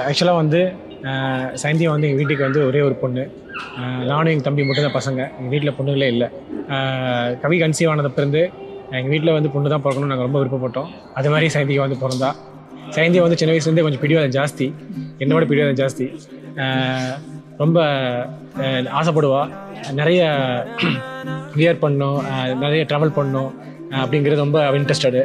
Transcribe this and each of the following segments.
ஆக்சுவலாக வந்து சைந்தியா வந்து எங்கள் வீட்டுக்கு வந்து ஒரே ஒரு பொண்ணு. நானும் எங்கள் தம்பி மட்டும் தான் பசங்க. எங்கள் வீட்டில் பொண்ணுகளே இல்லை. கவி கன்சீவ் ஆனதுலேருந்து எங்கள் வீட்டில் வந்து பொண்ணு தான் பிறக்கணும்னு நாங்கள் ரொம்ப விருப்பப்பட்டோம். அது மாதிரி சைந்தியா வந்து பிறந்தா. சைந்தியா வந்து சின்ன வயசுலேருந்தே கொஞ்சம் பிடிவாதம் ஜாஸ்தி, என்னோட பிடிவாதம் ஜாஸ்தி. ரொம்ப ஆசைப்படுவா, நிறைய வியர் பண்ணணும், நிறைய ட்ராவல் பண்ணணும் அப்படிங்கிறது ரொம்ப இன்ட்ரெஸ்டடு.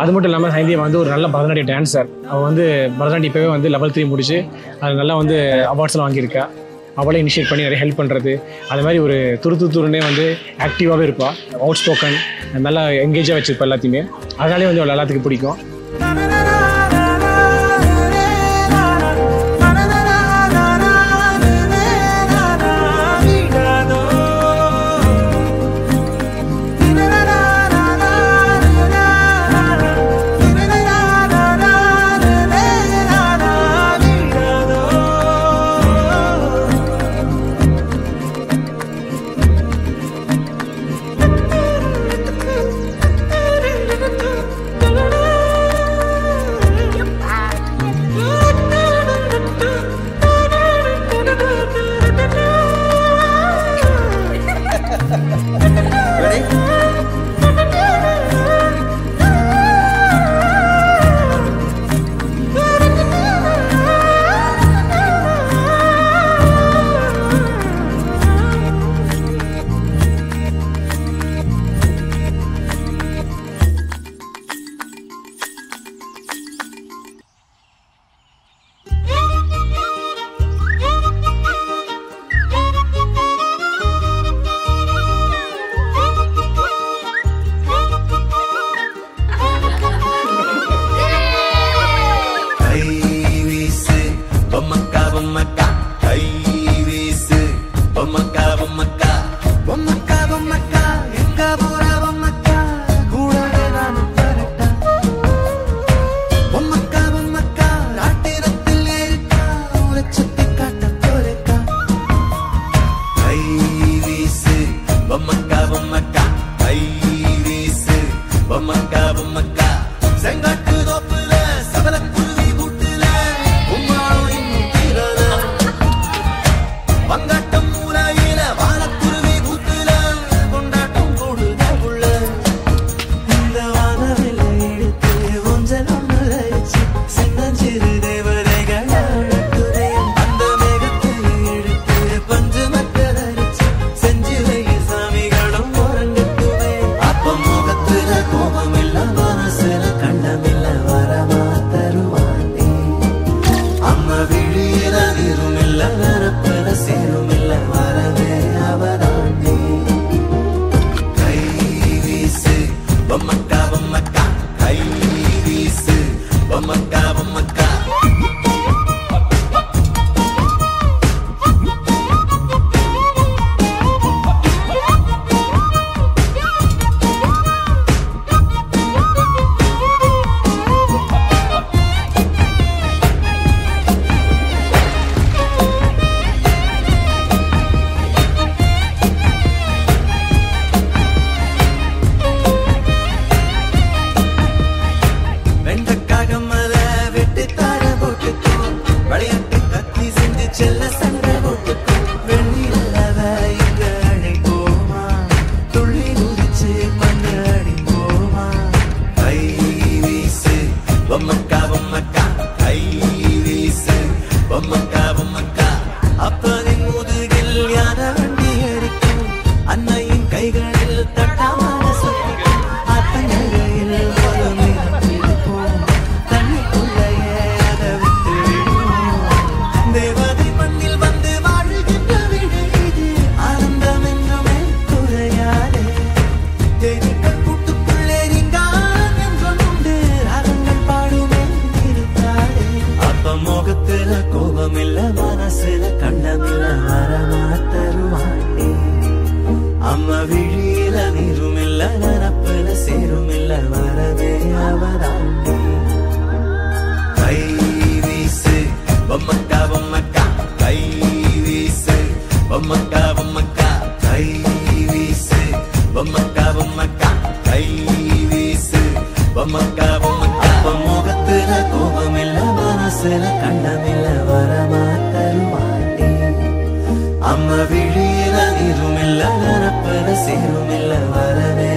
அது மட்டும் இல்லாமல் சைந்தியா வந்து ஒரு நல்ல பரதநாட்டிய டான்ஸர். அவள் வந்து பரதநாட்டியம் இப்போவே வந்து லெவல் 3 முடிச்சு அது நல்லா வந்து அவார்ட்ஸ்லாம் வாங்கியிருக்கா. அவளே இனிஷியேட் பண்ணி நிறைய ஹெல்ப் பண்ணுறது, அது மாதிரி ஒரு துருன்னே வந்து ஆக்டிவாகவே இருப்பாள். அவுட் ஸ்போக்கன், நல்லா என்கேஜாக வச்சுருப்பா எல்லாத்தையுமே. அதனாலே வந்து அவள் எல்லாத்துக்கும் பிடிக்கும். முகத்துல கோபமில்ல மனசுல கண்ணமில்ல வரமாட்டருவாட்டி அம்மா விழியில நீருமில்ல நிரப்பன சேருமில்ல வரவே